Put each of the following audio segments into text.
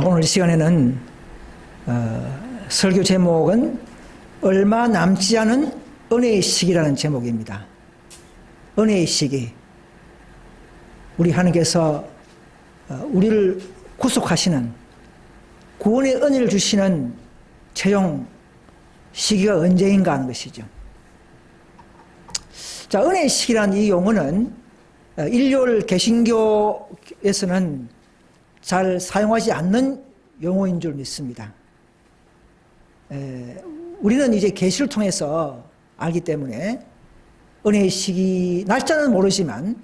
오늘 이 시간에는 설교 제목은 얼마 남지 않은 은혜의 시기라는 제목입니다. 은혜의 시기. 우리 하나님께서 우리를 구속하시는 구원의 은혜를 주시는 최종 시기가 언제인가 하는 것이죠. 자, 은혜의 시기라는 이 용어는 일요일 개신교에서는 잘 사용하지 않는 용어인 줄 믿습니다. 우리는 이제 계시를 통해서 알기 때문에 은혜의 시기 날짜는 모르지만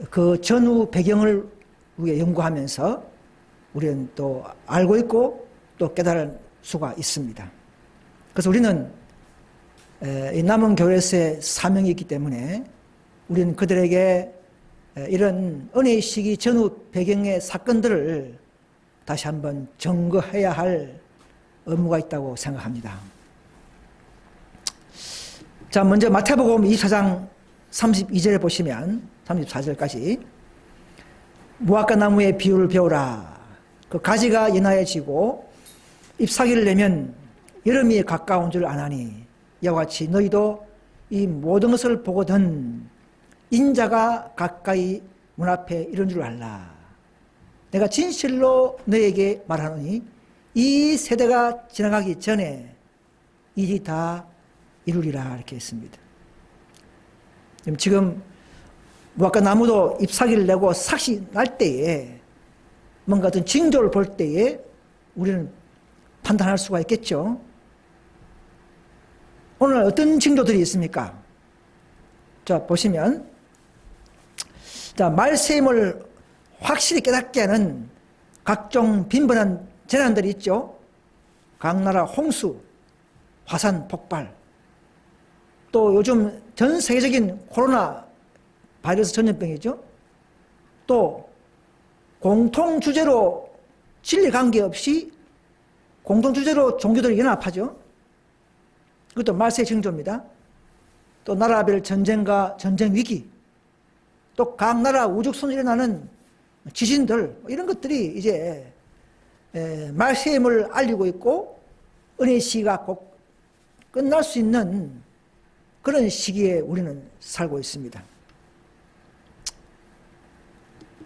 그 전후 배경을 우리가 연구하면서 우리는 또 알고 있고 또 깨달을 수가 있습니다. 그래서 우리는 이 남은 교회에서의 사명이 있기 때문에 우리는 그들에게 이런 은혜의 시기 전후 배경의 사건들을 다시 한번 점거해야 할 의무가 있다고 생각합니다. 자, 먼저 마태복음 24장 32절에 보시면 34절까지 무화과 나무의 비유를 배우라. 그 가지가 연하여지고 잎사귀를 내면 여름이 가까운 줄 아나니 이와 같이 너희도 이 모든 것을 보거든 인자가 가까이 문 앞에 이른 줄 알라. 내가 진실로 너에게 말하노니 이 세대가 지나가기 전에 일이 다 이루리라 이렇게 했습니다. 지금 무화과 나무도 잎사귀를 내고 삭이 날 때에 뭔가 어떤 징조를 볼 때에 우리는 판단할 수가 있겠죠. 오늘 어떤 징조들이 있습니까? 자, 보시면 자, 말씀을 확실히 깨닫게 하는 각종 빈번한 재난들이 있죠. 각 나라 홍수, 화산 폭발, 또 요즘 전 세계적인 코로나 바이러스 전염병이죠. 또 공통 주제로 진리 관계없이 공통 주제로 종교들이 연합하죠. 그것도 말세의 징조입니다. 또 나라별 전쟁과 전쟁 위기, 또 각 나라 우주선으로 일어나는 지진들, 이런 것들이 이제 말세의 힘을 알리고 있고 은혜의 시기가 곧 끝날 수 있는 그런 시기에 우리는 살고 있습니다.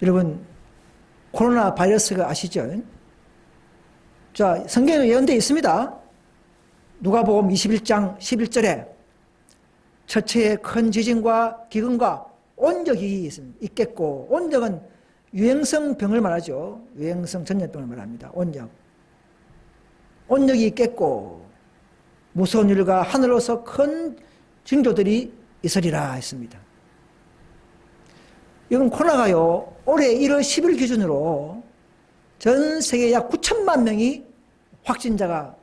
여러분, 코로나 바이러스가 아시죠? 자, 성경에 예언되어 있습니다. 누가복음 21장 11절에 첫째의 큰 지진과 기근과 온적이 있겠고, 온적은 유행성 병을 말하죠. 유행성 전염병을 말합니다. 온적. 온적이 있겠고 무서운 일과 하늘로서 큰 징조들이 있으리라 했습니다. 이건 코로나가요, 올해 1월 10일 기준으로 전 세계 약 9천만 명이 확진자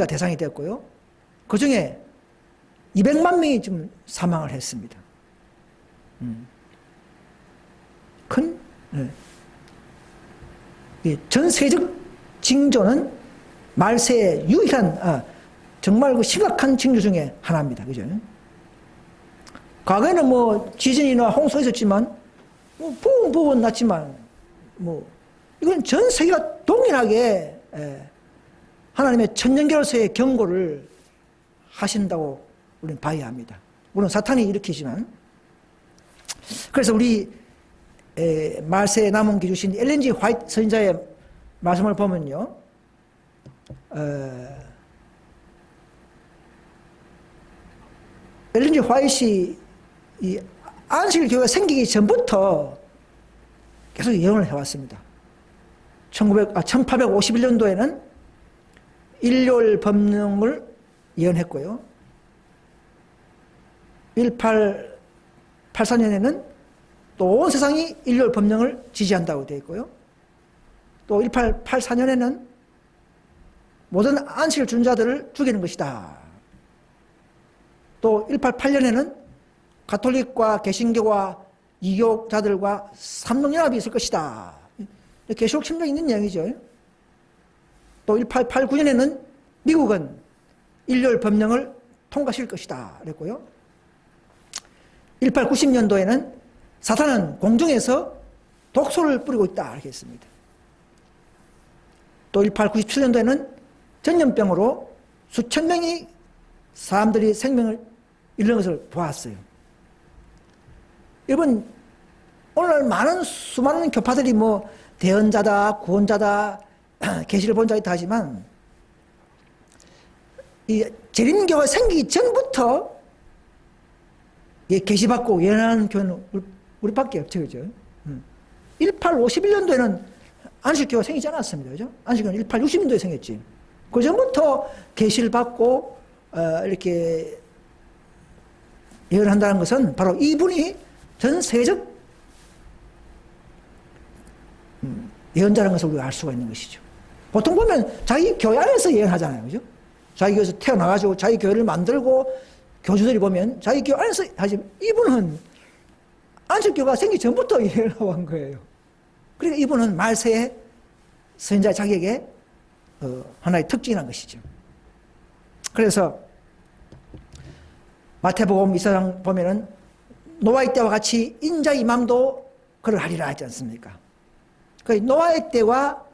대상이 됐고요. 그 중에 200만 명이 좀 사망을 했습니다. 전 세계적 징조는 말세의 유일한, 정말 그 심각한 징조 중에 하나입니다. 그죠? 과거에는 뭐 지진이나 홍수가 있었지만, 부분 났지만, 이건 전 세계가 동일하게 하나님의 천년계로서의 경고를 하신다고 우리는 봐야 합니다. 물론 사탄이 일으키지만. 그래서 우리 말세에 남은 게 주신 엘렌 G 화이트 선지자의 말씀을 보면요, 엘렌 G 화이트이 이 안식일 교회가 생기기 전부터 계속 예언을 해왔습니다. 1851년도에는 일요일 법령을 예언했고요. 1884년에는 또 온 세상이 일요일 법령을 지지한다고 되어 있고요. 또 1884년에는 모든 안식일 준 자들을 죽이는 것이다. 또 1888년에는 가톨릭과 개신교와 이교자들과 삼론연합이 있을 것이다. 계시록 침략이 있는 내용이죠. 또 1889년에는 미국은 일요일 법령을 통과시킬 것이다 그랬고요. 1890년도에는 사탄은 공중에서 독소를 뿌리고 있다 이렇게 했습니다. 또 1897년도에는 전염병으로 수천 명이 사람들이 생명을 잃는 것을 보았어요. 여러분 오늘날 수많은 교파들이 뭐 대언자다, 구원자다, 계시를 본 자 있다 하지만 이 재림교가 생기기 전부터 계시받고 예언하는 교회는 우리밖에 없죠, 그죠? 1851년도에는 안식교가 생기지 않았습니다, 그죠? 안식교는 1860년도에 생겼지. 그 전부터 계시를 받고 이렇게 예언한다는 것은 바로 이분이 전 세계적 예언자라는 것을 우리가 알 수가 있는 것이죠. 보통 보면 자기 교회 안에서 예언하잖아요, 그죠? 자기 교회에서 태어나가지고 자기 교회를 만들고 교주들이 보면 자기 교회 안에서 하지만 이분은 안식교가 생기기 전부터 예언하고 한 거예요. 그러니까 이분은 말세의 선지자의 자격의 하나의 특징이라는 것이죠. 그래서 마태복음 2장 보면은 노아의 때와 같이 인자의 임함도 그러하리라 하지 않습니까? 그 노아의 때와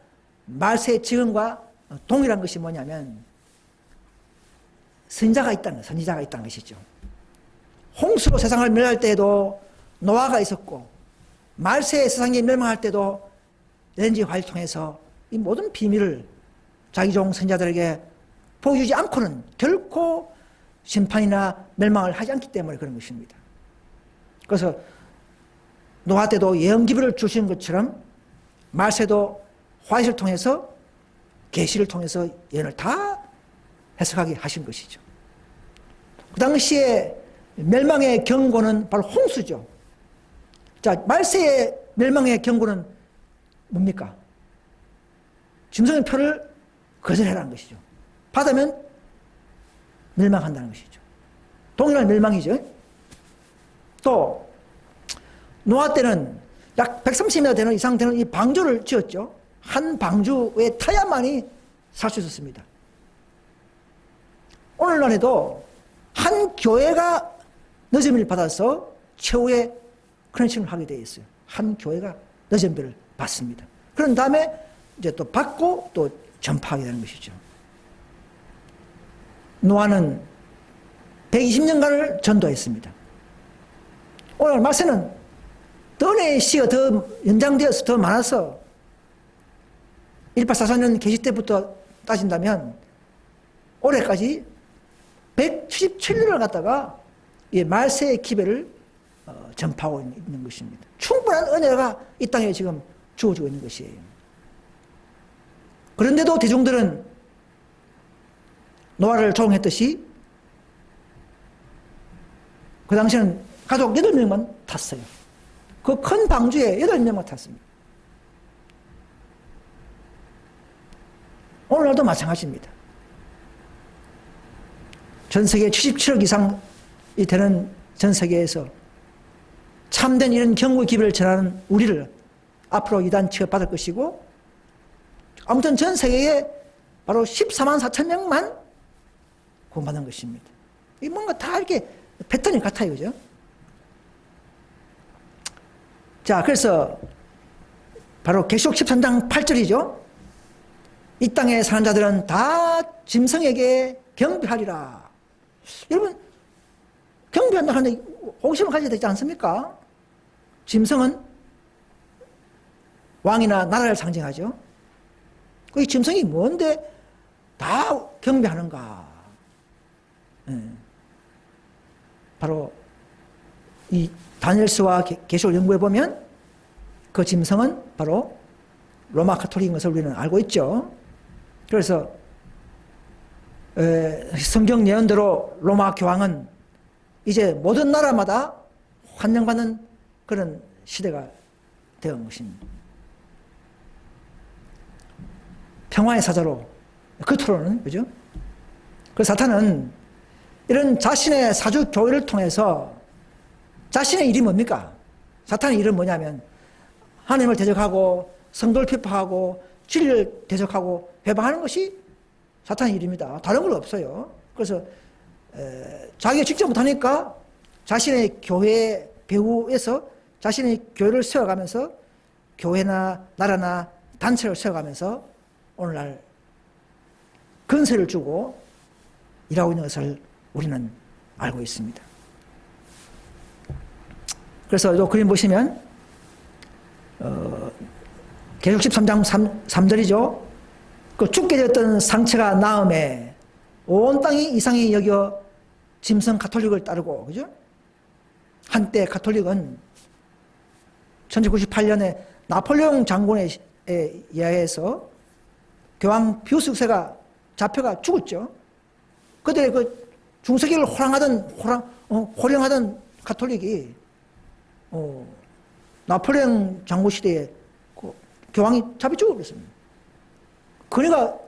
말세의 지금과 동일한 것이 뭐냐면 선지자가 있다는 것이죠. 홍수로 세상을 멸할 때에도 노아가 있었고 말세의 세상이 멸망할 때도 렌지 화를 통해서 이 모든 비밀을 자기 종 선지자들에게 보여주지 않고는 결코 심판이나 멸망을 하지 않기 때문에 그런 것입니다. 그래서 노아 때도 예언 기별을 주신 것처럼 말세도 화이트를 통해서 계시를 통해서 예언을 다 해석하게 하신 것이죠. 그 당시에 멸망의 경고는 바로 홍수죠. 자, 말세의 멸망의 경고는 뭡니까? 짐승의 표를 거절해라는 것이죠. 받으면 멸망한다는 것이죠. 동일한 멸망이죠. 또 노아 때는 약 130m 되는 이상 되는 이 방주를 지었죠. 한 방주에 타야만이 살 수 있었습니다. 오늘날에도 한 교회가 너점을 받아서 최후의 크런칭을 하게 되어 있어요. 한 교회가 너점비를 받습니다. 그런 다음에 이제 또 받고 또 전파하게 되는 것이죠. 노아는 120년간을 전도했습니다. 오늘 말세는 더 은혜의 시가 더 연장되어서 더 많아서 1844년 계시 때부터 따진다면 올해까지 177년을 갖다가 이 말세의 기별을 전파하고 있는 것입니다. 충분한 은혜가 이 땅에 지금 주어지고 있는 것이에요. 그런데도 대중들은 노아를 조롱했듯이 그 당시에는 가족 8명만 탔어요. 그 큰 방주에 8명만 탔습니다. 오늘날도 마찬가지입니다. 전 세계 77억 이상이 되는 전 세계에서 참된 이런 경고의 기별을 전하는 우리를 앞으로 이단 취급받을 것이고, 아무튼 전 세계에 바로 14만 4천 명만 구원받는 것입니다. 이 뭔가 다 이렇게 패턴이 같아요, 그죠? 자, 그래서 바로 계시록 13장 8절이죠. 이 땅에 사는 자들은 다 짐승에게 경배하리라. 여러분, 경배한다 하는데 호기심을 가져야 되지 않습니까? 짐승은 왕이나 나라를 상징하죠. 그 짐승이 뭔데 다 경배하는가? 바로 이 다니엘서와 계시록 연구해 보면 그 짐승은 바로 로마 가톨릭인 것을 우리는 알고 있죠. 그래서 성경 예언대로 로마 교황은 이제 모든 나라마다 환영받는 그런 시대가 되어온 것입니다. 평화의 사자로 겉으로는, 그죠? 그 사탄은 이런 자신의 사주 교회를 통해서 자신의 일이 뭡니까? 사탄의 일은 뭐냐면 하나님을 대적하고 성도를 핍박하고 진리를 대적하고 회방하는 것이 사탄의 일입니다. 다른 건 없어요. 그래서 자기가 직접 못하니까 자신의 교회 배후에서 자신의 교회를 세워가면서 교회나 나라나 단체를 세워가면서 오늘날 건설을 주고 일하고 있는 것을 우리는 알고 있습니다. 그래서 이 그림 보시면 계속 13장 3절이죠. 그 죽게 되었던 상처가 나음에 온 땅이 이상히 여겨 짐승 가톨릭을 따르고, 그죠? 한때 가톨릭은 1798년에 나폴레옹 장군에 의해서 교황 피우스 6세가 잡혀가 죽었죠. 그들의 그 중세기를 호령하던 가톨릭이 나폴레옹 장군 시대에 그 교황이 잡혀 죽어버렸습니다. 그러니까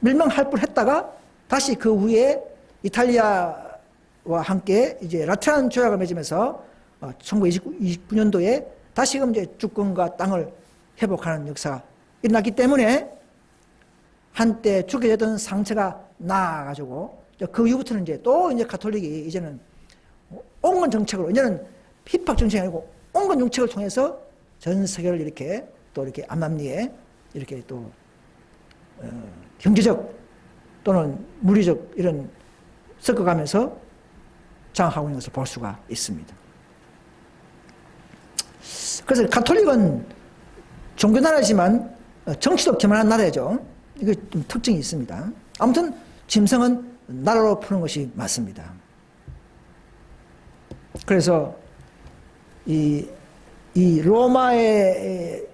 멸망할 뻔했다가 다시 그 후에 이탈리아와 함께 이제 라테란 조약을 맺으면서 1929년도에 다시금 이제 주권과 땅을 회복하는 역사가 일어났기 때문에 한때 죽게 되던 상처가 나아가지고 그 이후부터는 이제 또 이제 가톨릭이 이제는 온건 정책으로, 이제는 핍박 정책이 아니고 온건 정책을 통해서 전 세계를 이렇게 또 이렇게 암암리에 이렇게 또 경제적 또는 물리적 이런 섞어가면서 장악하고 있는 것을 볼 수가 있습니다. 그래서 가톨릭은 종교 나라지만 정치도 겸한 나라죠. 이게 좀 특징이 있습니다. 아무튼 짐승은 나라로 푸는 것이 맞습니다. 그래서 이 로마의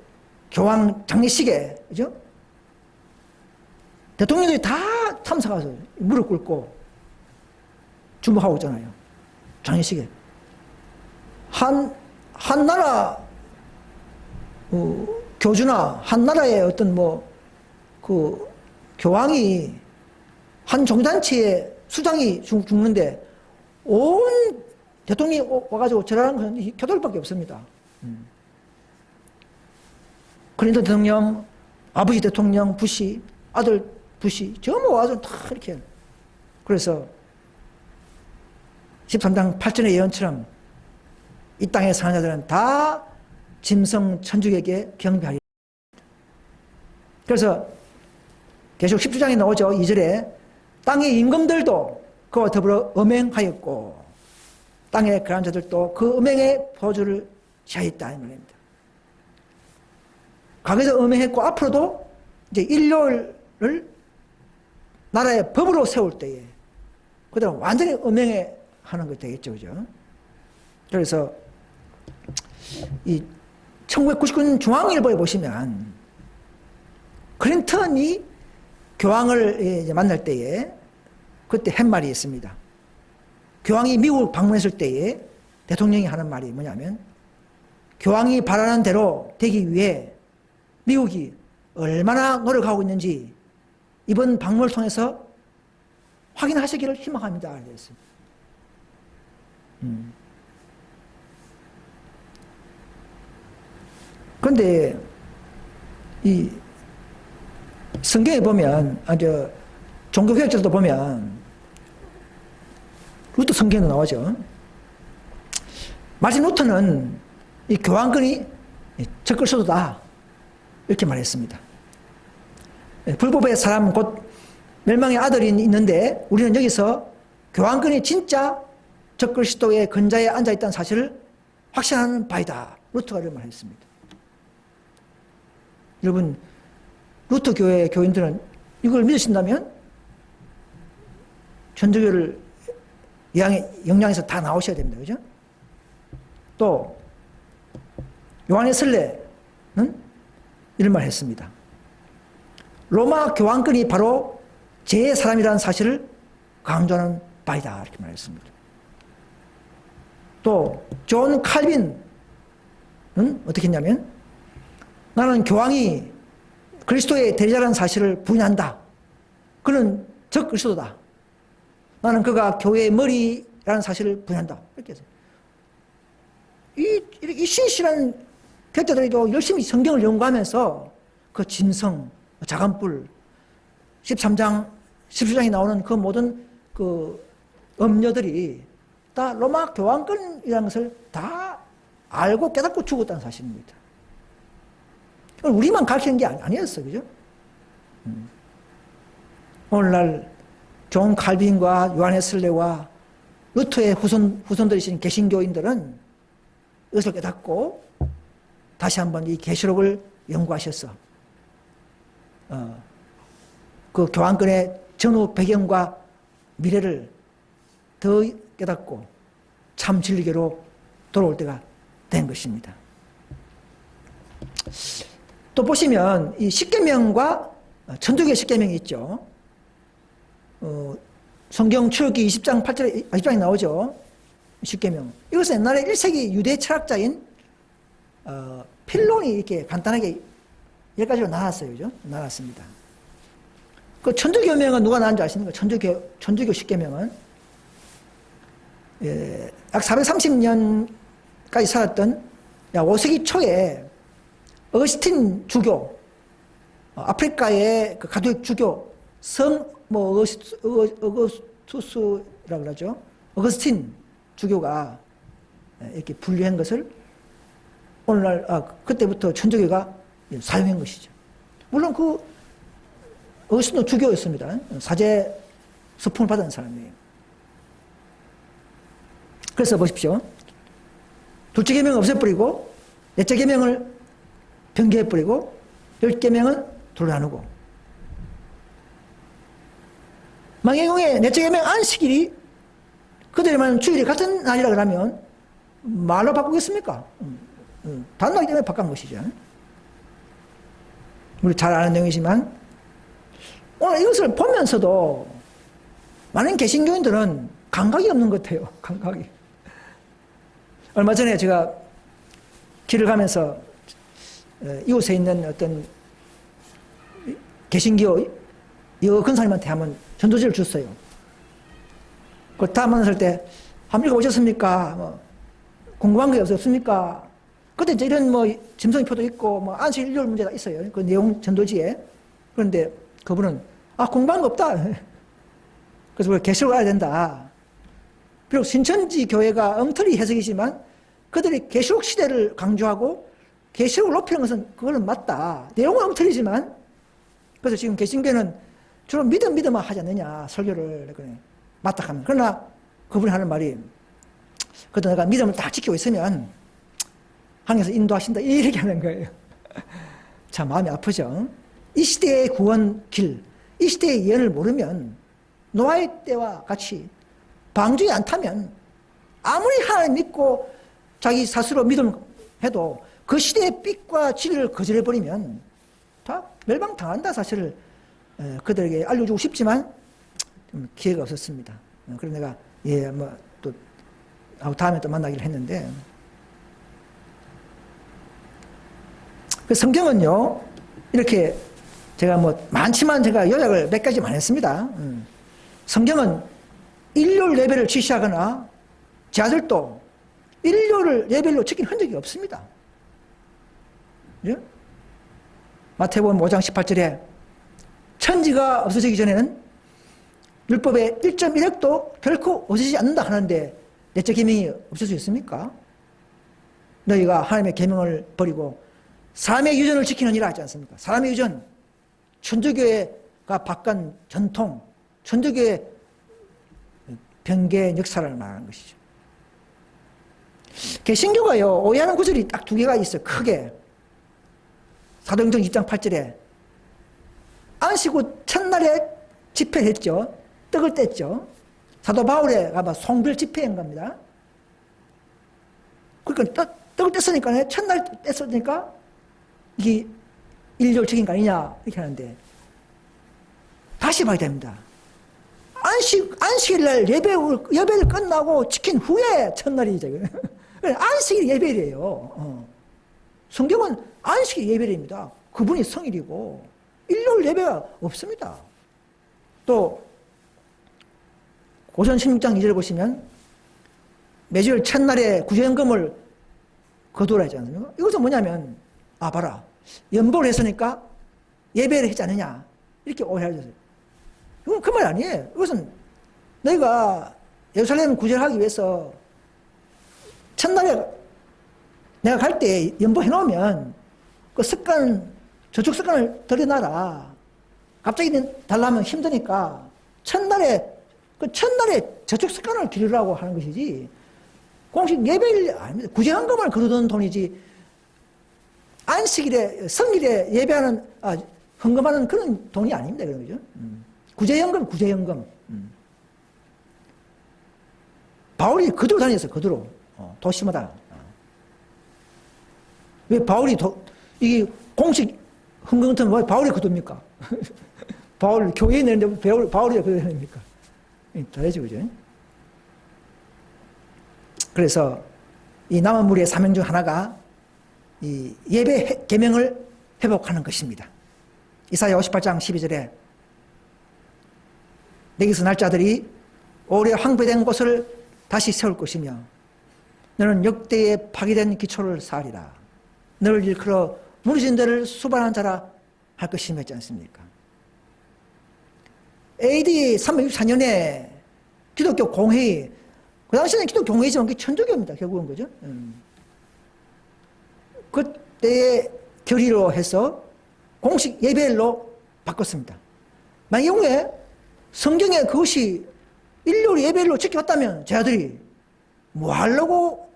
교황 장례식에, 그죠? 대통령들이 다 참석해서 무릎 꿇고 주목하고 있잖아요. 장례식에. 한 나라, 교주나 한 나라의 어떤 교황이 한 종단체의 수장이 죽는데 온 대통령이 와가지고 절하는 건 교도밖에 없습니다. 클린턴 대통령, 아버지 대통령 부시, 아들 부시, 전부 와서 다 이렇게. 그래서 13장 8절의 예언처럼 이 땅에 사는 자들은 다 짐승 천주에게 경배하리. 그래서 계속 17장에 나오죠. 2절에 땅의 임금들도 그와 더불어 음행하였고 땅의 그런 자들도 그 음행의 포주를 취하였다 이 말입니다. 과거에서 음행했고 앞으로도 이제 인류를 나라의 법으로 세울 때에 그다음 완전히 음행에 하는 것 되겠죠, 그죠? 그래서 이 1999년 중앙일보에 보시면 클린턴이 교황을 이제 만날 때에 그때 한 말이 있습니다. 교황이 미국 방문했을 때에 대통령이 하는 말이 뭐냐면 교황이 바라는 대로 되기 위해 미국이 얼마나 노력하고 있는지 이번 방문을 통해서 확인하시기를 희망합니다. 그랬습니다. 그런데 이 성경에 보면 종교개혁자도 보면 루터 성경에 나오죠. 마틴 루터는 이 교황권이 적글소도다 이렇게 말했습니다. 불법의 사람 곧 멸망의 아들이 있는데 우리는 여기서 교황권이 진짜 적그리스도의 근자에 앉아있다는 사실을 확신하는 바이다. 루터가 이런 말을 했습니다. 여러분 루터 교회 교인들은 이걸 믿으신다면 천주교를 영향에서 다 나오셔야 됩니다. 그죠? 또 요한의 설례는 이런 말을 했습니다. 로마 교황권이 바로 제 사람이라는 사실을 강조하는 바이다 이렇게 말했습니다. 또 존 칼빈은 어떻게 했냐면 나는 교황이 그리스도의 대리자라는 사실을 부인한다. 그는 적 그리스도다. 나는 그가 교회의 머리라는 사실을 부인한다. 이렇게 해서 이 신실한 교육자들도 열심히 성경을 연구하면서 그 짐승, 자간뿔, 13장, 17장에 나오는 그 모든 그 음녀들이 다 로마 교황권이라는 것을 다 알고 깨닫고 죽었다는 사실입니다. 우리만 가르치는 게 아니었어. 그죠? 오늘날 존 칼빈과 요한 웨슬레와 루터의 후손들이신 개신교인들은 이것을 깨닫고 다시 한번 이 계시록을 연구하셨어. 그 교환권의 전후 배경과 미래를 더 깨닫고 참 진리교로 돌아올 때가 된 것입니다. 또 보시면 이 십계명과 천주교의 십계명이 있죠. 성경 출애굽기 20장에 나오죠. 십계명. 이것은 옛날에 1세기 유대 철학자인 필론이 이렇게 간단하게 10가지로 나눴어요. 그죠? 나눴습니다. 그 천주교명은 누가 나온 줄 아십니까? 천주교 십계명은 약 430년까지 살았던 5세기 초에 어거스틴 주교, 아프리카의 그 가톨릭 주교 어거스투스라고 그러죠. 어거스틴 주교가 이렇게 분류한 것을 오늘날 그때부터 천주교가 사용한 것이죠. 물론 그 어거스틴 주교였습니다. 사제 서풍을 받은 사람이에요. 그래서 보십시오. 둘째 계명을 없애버리고 넷째 계명을 변개해버리고 10계명은 둘로 나누고 만약에 경우에 넷째 계명 안식일이 그들이 말하는 주일이 같은 날이라 그러면 말로 바꾸겠습니까? 단락이기 때문에 바꾼 것이죠. 우리 잘 아는 내용이지만 오늘 이것을 보면서도 많은 개신교인들은 감각이 없는 것 같아요. 감각이. 얼마 전에 제가 길을 가면서 이웃에 있는 어떤 개신교 여 근사님한테 한번 전도지를 줬어요. 그걸 다 만났을 때 한번 읽어보셨습니까? 뭐 궁금한 게 없습니까? 그때 이제 이런 뭐 짐승표도 있고 뭐 안식 일요일 문제가 있어요. 그 내용 전도지에. 그런데 그분은 궁금한 거 없다. 그래서 우리가 계시록을 알아야 된다. 비록 신천지 교회가 엉터리 해석이지만 그들이 계시록 시대를 강조하고 계시록을 높이는 것은 그거는 맞다. 내용은 엉터리지만 그래서 지금 개신교는 주로 믿음만 하지 않느냐 설교를 맞다 하면. 그러나 그분이 하는 말이 그래도 내가 믿음을 딱 지키고 있으면 하나님께서 인도하신다 이렇게 하는 거예요. 참 마음이 아프죠. 이 시대의 구원 길, 이 시대의 예언을 모르면 노아의 때와 같이 방주에 안 타면 아무리 하나님 믿고 자기 스스로 믿음을 해도 그 시대의 빛과 진리를 거절해버리면 다 멸망당한다 사실을 그들에게 알려주고 싶지만 기회가 없었습니다. 그래서 내가 또 다음에 또 만나기를 했는데 그 성경은요 이렇게 제가 많지만 제가 요약을 몇 가지만 했습니다. 성경은 일요일 예배를 지시하거나 제 아들도 일요일을 예배로 지킨 흔적이 없습니다. 예? 마태복음 5장 18절에 천지가 없어지기 전에는 율법의 1.1획도 결코 없어지지 않는다 하는데 넷째 계명이 없을 수 있습니까? 너희가 하나님의 계명을 버리고 사람의 유전을 지키느니라 하지 않습니까? 사람의 유전, 천주교회가 바꾼 전통, 천주교의 변개 역사를 말하는 것이죠. 개신교가요 오해하는 구절이 딱 두 개가 있어요. 크게 사도행전 2장 8절에 안식 후 첫날에 집회를 했죠. 떡을 뗐죠. 사도 바울의 아마 성별 집회인 겁니다. 그러니까 떡을 뗐으니까 첫날 뗐으니까 이게 일요일 지킨 거 아니냐 이렇게 하는데 다시 봐야 됩니다. 안식일 예배를 끝나고 지킨 후에 첫날이죠. 안식일 예배래요. 성경은 안식일 예배입니다. 그분이 성일이고 일요일 예배가 없습니다. 또 고전 16장 2절 보시면 매주일 첫날에 구제연금을 거두라 하지 않습니까? 이것은 뭐냐면 봐라 연복을 했으니까 예배를 했지 않느냐 이렇게 오해하셨어요. 이건 그 말 아니에요. 이것은 너희가 예루살렘 구제를 하기 위해서 첫날에 내가 갈 때 연복해 놓으면 그 습관 저축 습관을 들여놔라. 갑자기 달라면 힘드니까 첫날에 저축 습관을 기르라고 하는 것이지 공식 예배일 아닙니다. 구제헌금을 거두는 돈이지 안식일에 성일에 예배하는 헌금하는 그런 돈이 아닙니다. 그런 거죠. 구제연금. 바울이 그대로 다녔어요. 그대로 도시마다. 왜 바울이 이게 공식 헌금 같은 왜 바울이 거둡니까? 바울 교회에 내는데 바울이 그대로 냅니까? 다르죠, 그죠? 그래서 이 남은 무리의 사명 중 하나가 이 예배 계명을 회복하는 것입니다. 이사야 58장 12절에 내게서 날 자들이 오래 황폐된 곳을 다시 세울 것이며 너는 역대에 파괴된 기초를 쌓으리라. 너를 일컬어 무너진 데를 수반한 자라 할 것이며 했지 않습니까? AD 364년에 기독교 공회의, 그 당시에는 기독교 공회의지만 그게 천주교입니다. 결국은 그죠? 그때의 결의로 해서 공식 예배일로 바꿨습니다. 만약 경우에 성경에 그것이 일요일 예배일로 지켜왔다면 제 아들이 뭐 하려고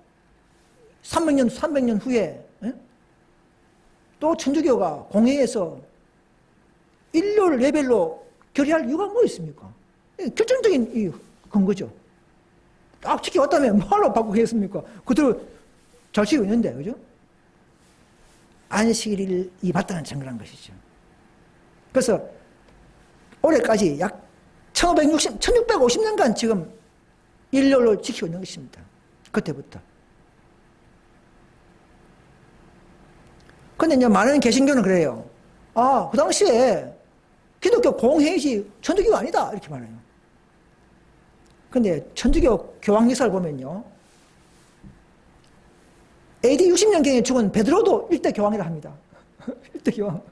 300년 후에 또 천주교가 공회에서 일요일 예배일로 결의할 이유가 뭐 있습니까? 결정적인 근거죠. 딱 지켜왔다면 뭐하러 바꾸겠습니까? 그대로 잘 지키고 있는데, 그죠? 안식일이 맞다는 증거란 것이죠. 그래서 올해까지 약 1650년간 지금 일요일로 지키고 있는 것입니다. 그때부터. 근데 이제 많은 개신교는 그래요. 그 당시에 기독교 공회의지 천주교가 아니다. 이렇게 말해요. 근데 천주교 교황 역사를 보면요. AD 60년경에 죽은 베드로도 일대 교황이라 합니다. 일대 교황.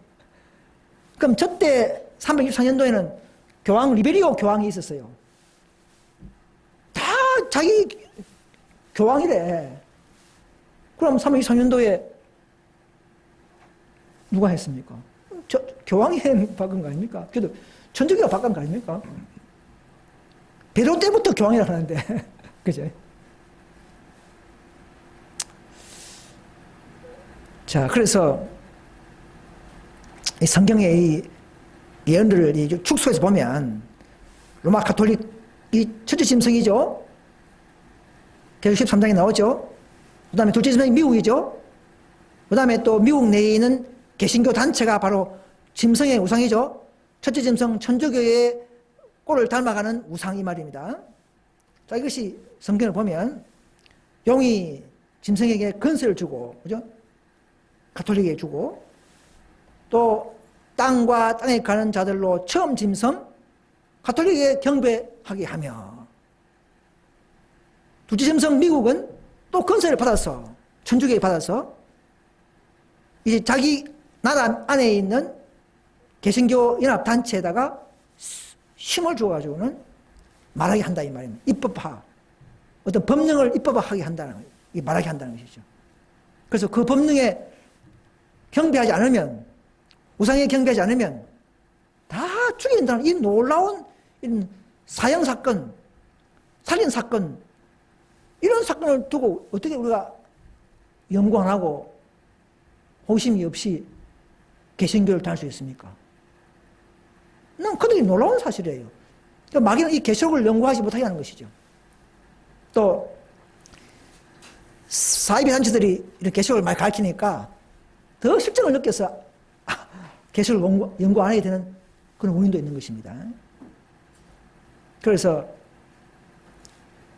그럼 저때 364년도에는 교황 리베리오 교황이 있었어요. 다 자기 교황이래. 그럼 364년도에 누가 했습니까? 교황이 바꾼 거 아닙니까? 그래도 천주교가 바꾼 거 아닙니까? 베드로 때부터 교황이라 하는데 그죠? 자, 그래서 이 성경의 이 예언들을 축소해서 보면 로마 가톨릭이 첫째 짐승이죠. 계시록 13장에 나오죠. 그 다음에 둘째 짐승이 미국이죠. 그 다음에 또 미국 내에 있는 개신교 단체가 바로 짐승의 우상이죠. 첫째 짐승 천주교의 꼴을 닮아가는 우상이 말입니다. 자, 이것이 성경을 보면 용이 짐승에게 건세를 주고, 그죠? 가톨릭에게 주고, 또 땅과 땅에 가는 자들로 처음 짐승 가톨릭에 경배하게 하며, 둘째 짐승 미국은 또 건세를 받아서 천주교에 받아서 이제 자기 나라 안에 있는 개신교 연합단체에다가 힘을 줘가지고는 말하게 한다 이 말입니다. 입법화, 어떤 법령을 입법화하게 한다는 거예요. 말하게 한다는 것이죠. 그래서 그 법령에 경배하지 않으면, 우상에 경배하지 않으면 다 죽인다는 이 놀라운 사형 사건, 살인 사건, 이런 사건을 두고 어떻게 우리가 연구 안 하고 호심이 없이 개신교를 다닐 수 있습니까? 난 그들이 놀라운 사실이에요. 마귀는 이 계시록을 연구하지 못하게 하는 것이죠. 또 사이비 단체들이 이런 계시록을 많이 가르치니까 더 실정을 느껴서 계시록을 연구 안 하게 되는 그런 원인도 있는 것입니다. 그래서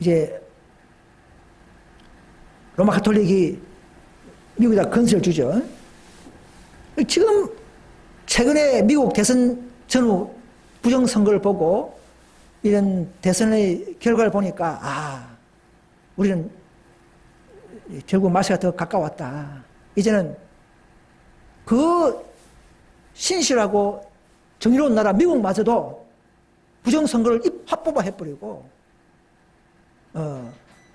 이제 로마 가톨릭이 미국에다 건세를 주죠. 지금 최근에 미국 대선 전후 부정선거를 보고 이런 대선의 결과를 보니까 우리는 결국 마시가 더 가까웠다. 이제는 그 신실하고 정의로운 나라 미국마저도 부정선거를 합법화해버리고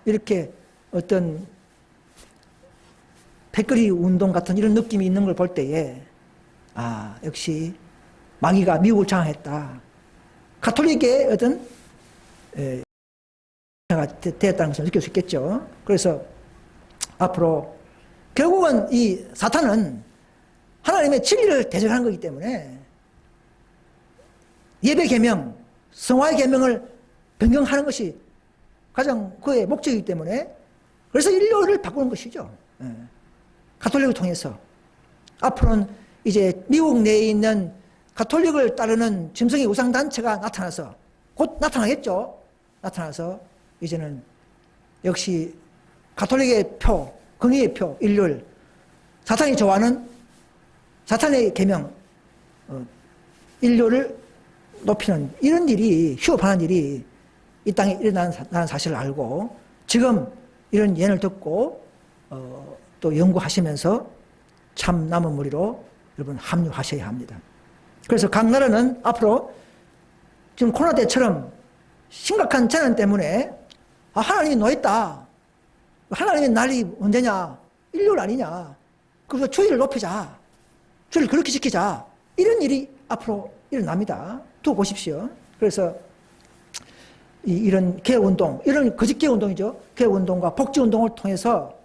이렇게 어떤 패거리 운동 같은 이런 느낌이 있는 걸 볼 때에 역시 마귀가 미국을 장악했다. 가톨릭의 어떤 되었다는 것을 느낄 수 있겠죠. 그래서 앞으로 결국은 이 사탄은 하나님의 진리를 대적하는 거기 때문에 예배 계명, 성화의 계명을 변경하는 것이 가장 그의 목적이기 때문에 그래서 인류를 바꾸는 것이죠. 가톨릭을 통해서 앞으로는 이제 미국 내에 있는 가톨릭을 따르는 짐승의 우상단체가 나타나서 곧 나타나겠죠. 나타나서 이제는 역시 가톨릭의 표, 긍의의 표, 일률, 사탄이 좋아하는 사탄의 계명, 인류를 높이는 이런 일이, 휴업하는 일이 이 땅에 일어나는 사실을 알고 지금 이런 예언을 듣고 또 연구하시면서 참 남은 무리로 여러분 합류하셔야 합니다. 그래서 각 나라는 앞으로 지금 코로나 때처럼 심각한 재난 때문에 하나님이 놓였다. 하나님의 날이 언제냐? 일요일 아니냐? 그래서 주의를 높이자. 주의를 그렇게 지키자. 이런 일이 앞으로 일어납니다. 두고 보십시오. 그래서 이런 개혁운동, 이런 거짓 개혁운동이죠. 개혁운동과 복지운동을 통해서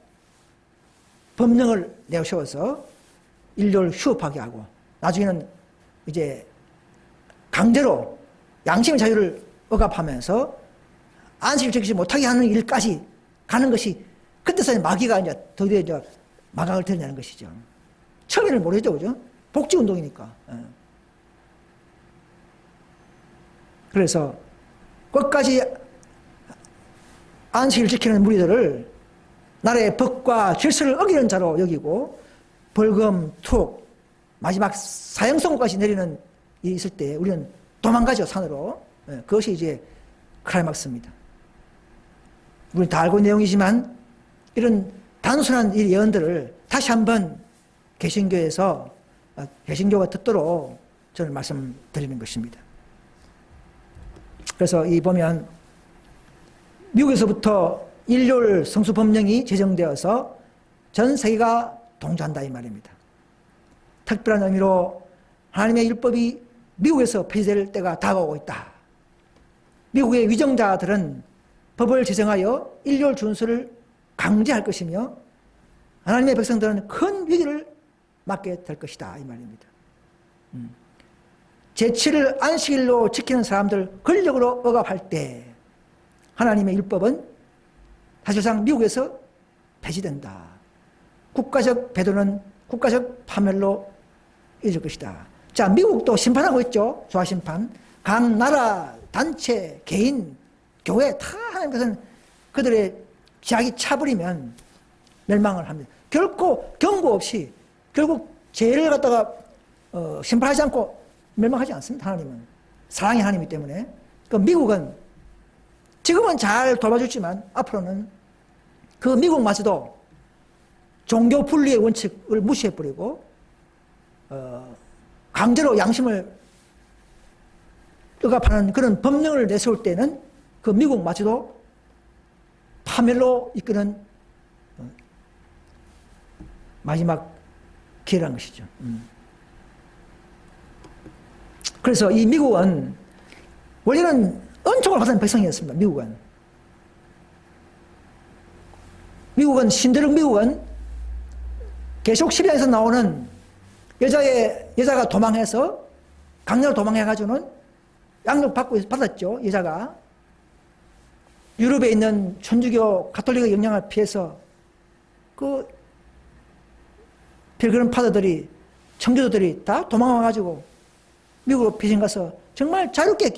법령을 내세워서 인류를 휴업하게 하고 나중에는 이제 강제로 양심의 자유를 억압하면서 안식을 지키지 못하게 하는 일까지 가는 것이 그때서 마귀가 이제 드디어 이제 마각을 드러내는 것이죠. 처음에는 모르죠, 그죠? 복지운동이니까. 그래서 끝까지 안식을 지키는 무리들을 나라의 법과 질서를 어기는 자로 여기고 벌금, 투옥, 마지막 사형 선고까지 내리는 일이 있을 때 우리는 도망가죠, 산으로. 그것이 이제 클라이막스입니다. 우리는 다 알고 있는 내용이지만 이런 단순한 이 예언들을 다시 한번 개신교에서 개신교가 듣도록 저는 말씀드리는 것입니다. 그래서 이 보면 미국에서부터 일요일 성수 법령이 제정되어서 전 세계가 동조한다 이 말입니다. 특별한 의미로 하나님의 율법이 미국에서 폐지될 때가 다가오고 있다. 미국의 위정자들은 법을 제정하여 일요일 준수를 강제할 것이며 하나님의 백성들은 큰 위기를 맞게 될 것이다 이 말입니다. 제7일 안식일로 지키는 사람들 권력으로 억압할 때 하나님의 율법은 사실상 미국에서 폐지된다. 국가적 배도는 국가적 파멸로 이어질 것이다. 자, 미국도 심판하고 있죠. 조화심판. 각 나라, 단체, 개인, 교회 다 하나님께서는 그들의 자기 차버리면 멸망을 합니다. 결코 경고 없이 결국 죄를 갖다가 심판하지 않고 멸망하지 않습니다. 하나님은 사랑의 하나님이기 때문에. 그 미국은 지금은 잘 돌봐주지만 앞으로는 그 미국마저도 종교 분리의 원칙을 무시해버리고 강제로 양심을 억압하는 그런 법령을 내세울 때는 그 미국마저도 파멸로 이끄는 마지막 기회라는 것이죠. 그래서 이 미국은 원래는 은총을 받은 백성이었습니다. 미국은 신대륙 미국은 계속 12장에서 나오는 여자가 도망해서 강렬 도망해가지고는 양육 받았죠. 여자가 유럽에 있는 천주교 가톨릭의 영향을 피해서 그 필그림 파더들이 청교도들이 다 도망와가지고 미국으로 배신 가서 정말 자유롭게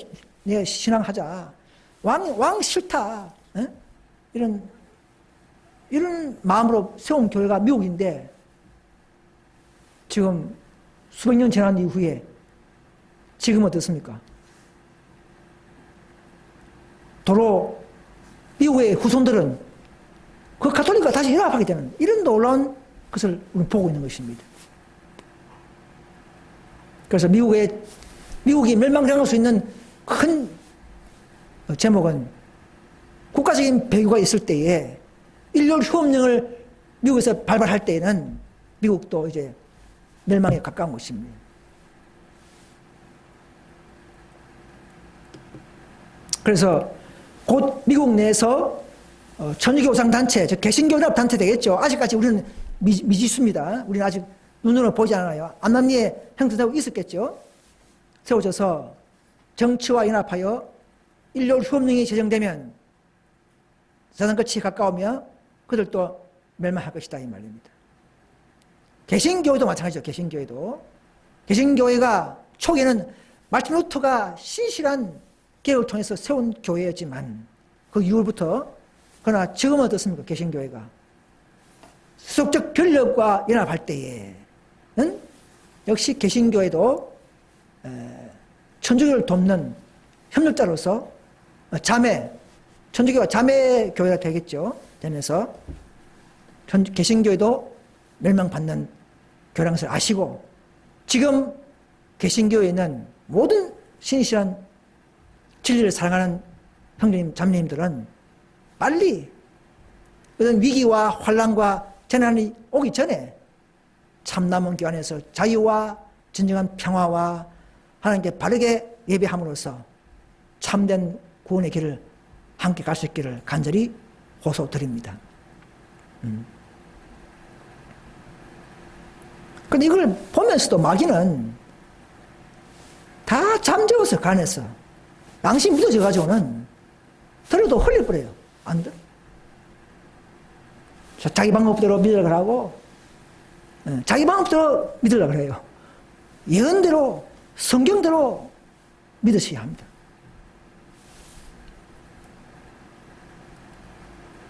신앙하자. 왕 싫다. 에? 이런 마음으로 세운 교회가 미국인데 지금 수백 년 지난 이후에 지금 어떻습니까? 도로 미국의 후손들은 그 가톨릭과 다시 연합하게 되는 이런 놀라운 것을 우리는 보고 있는 것입니다. 그래서 미국이 멸망당할 수 있는 큰 제목은 국가적인 배교가 있을 때에 일요일 휴업령을 미국에서 발발할 때에는 미국도 이제 멸망에 가까운 것입니다. 그래서 곧 미국 내에서 천주교 우상단체, 즉 개신교연합단체 되겠죠. 아직까지 우리는 미지수입니다. 우리는 아직 눈으로 보지 않아요. 암남리에 형성되고 있었겠죠. 세워져서 정치와 연합하여 일요일 휴업령이 제정되면 세상 끝이 가까우며 그들도 멸망할 것이다 이 말입니다. 개신교회도 마찬가지죠. 개신교회가 초기에는 마틴 루터가 신실한 개혁을 통해서 세운 교회였지만 그 이후부터 그러나 지금은 어떻습니까? 개신교회가 세속적 권력과 연합할 때에는 역시 개신교회도 천주교를 돕는 협력자로서 천주교가 자매교회가 되겠죠. 되면서 개신교회도 멸망받는 교회라는 것을 아시고 지금 개신교회는 모든 신실한 진리를 사랑하는 형제님, 자매님들은 빨리 그런 위기와 환난과 재난이 오기 전에 참남원 교회 안에서 자유와 진정한 평화와 하나님께 바르게 예배함으로써 참된 구원의 길을 함께 갈 수 있기를 간절히 호소드립니다. 근데 이걸 보면서도 마귀는 다 잠재워서 간에서 양심 묻어져가지고는 들어도 흘려버려요. 안 들어. 자기 방법대로 믿으려고 하고 자기 방법대로 믿으려고 해요. 예언대로 성경대로 믿으셔야 합니다.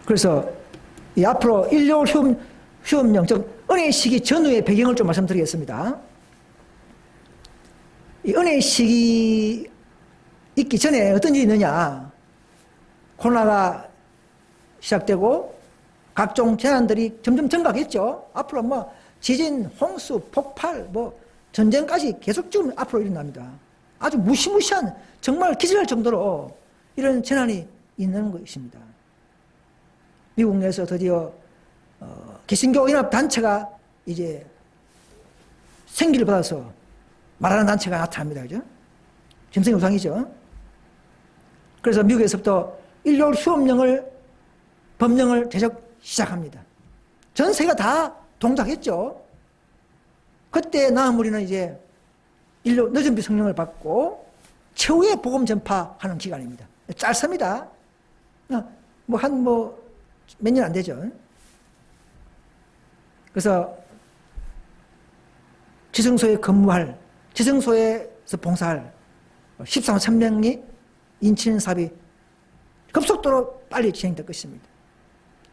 그래서 이 앞으로 일요일 휴업령, 즉 은혜의 시기 전후의 배경을 좀 말씀드리겠습니다. 이 은혜의 시기 있기 전에 어떤 일이 있느냐. 코로나가 시작되고 각종 재난들이 점점 증가하겠죠. 앞으로 뭐 지진, 홍수, 폭발, 뭐 전쟁까지 계속 지금 앞으로 일어납니다. 아주 무시무시한 정말 기절할 정도로 이런 재난이 있는 것입니다. 미국 내에서 드디어 개신교 연합단체가 이제 생기를 받아서 말하는 단체가 나타납니다. 그죠? 짐승의 우상이죠. 그래서 미국에서부터 일요일 법령을 제정 시작합니다. 전 세계가 다 동작했죠. 그때 남은 우리는 이제 일요 늦은비 성령을 받고 최후의 복음 전파하는 기간입니다. 짧습니다. 몇 년 안 되죠. 그래서 지성소에서 봉사할 13만 1000명이 인치는 사업이 급속도로 빨리 진행될 것입니다.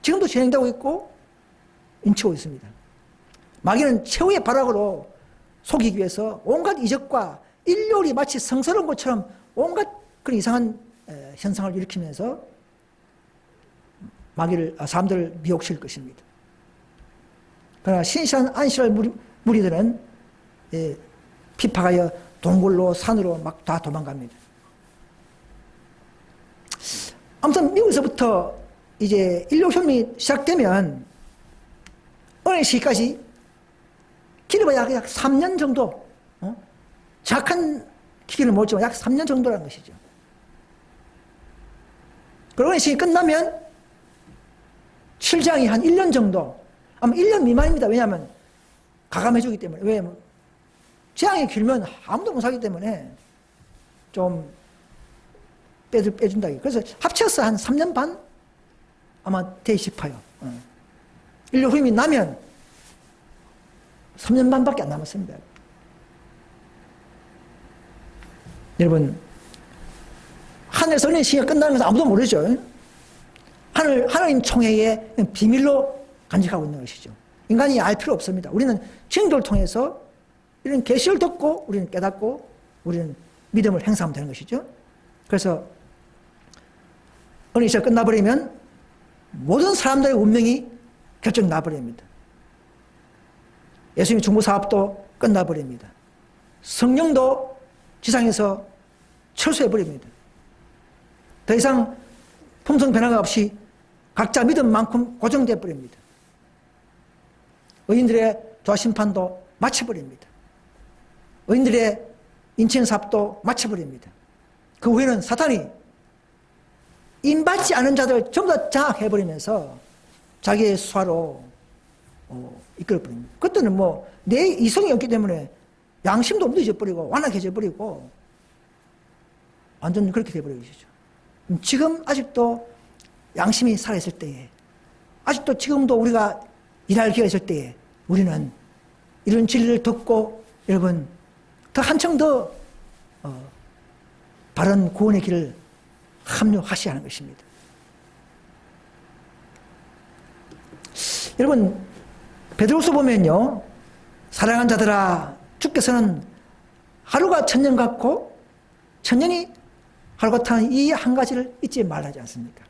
지금도 진행되고 있고 인치고 있습니다. 마귀는 최후의 발악으로 속이기 위해서 온갖 이적과 일요일이 마치 성스러운 것처럼 온갖 그런 이상한 현상을 일으키면서 사람들을 미혹시킬 것입니다. 그러나 신실한 안식일 무리들은 피파하여 동굴로 산으로 막 다 도망갑니다. 아무튼 미국에서부터 이제 인류 혁명이 시작되면 어느 시기까지 길어봐야 약 3년 정도, 정확한 기기는 모르지만 약 3년 정도라는 것이죠. 그리고 어느 시기 끝나면 7장이 한 1년 정도, 아마 1년 미만입니다. 왜냐하면 가감해주기 때문에. 왜냐하면 재앙이 길면 아무도 못 살기 때문에 좀 빼준다. 그래서 합쳐서 한 3년 반 아마 돼 싶어요. 인류 후임이 나면 3년 반밖에 안 남았습니다. 여러분, 하늘에서 은혜 시기가 끝나는 것은 아무도 모르죠. 하나님 총회의 비밀로 간직하고 있는 것이죠. 인간이 알 필요 없습니다. 우리는 증거를 통해서 이런 계시를 듣고 우리는 깨닫고 우리는 믿음을 행사하면 되는 것이죠. 그래서 은혜 시기가 끝나버리면 모든 사람들의 운명이 결정 나버립니다. 예수님의 중보사업도 끝나버립니다. 성령도 지상에서 철수해버립니다. 더 이상 품성 변화가 없이 각자 믿음만큼 고정되어 버립니다. 의인들의 조화 심판도 마쳐버립니다. 의인들의 인천 사업도 마쳐버립니다. 그 후에는 사탄이 인받지 않은 자들 전부 다 장악해버리면서 자기의 수하로 이끌어버립니다. 그때는 뭐 내 이성이 없기 때문에 양심도 없어져버리고 완악해져버리고 완전 그렇게 돼버리죠. 지금 아직도 양심이 살아있을 때에, 아직도 지금도 우리가 일할 기회가 있을 때에 우리는 이런 진리를 듣고 여러분 더 한층 더 바른 구원의 길을 합류하셔야 하는 것입니다. 여러분 베드로서 보면요, 사랑하는 자들아 주께서는 하루가 천년 같고 천년이 하루 같다는 이 한 가지를 잊지 말라지 않습니까?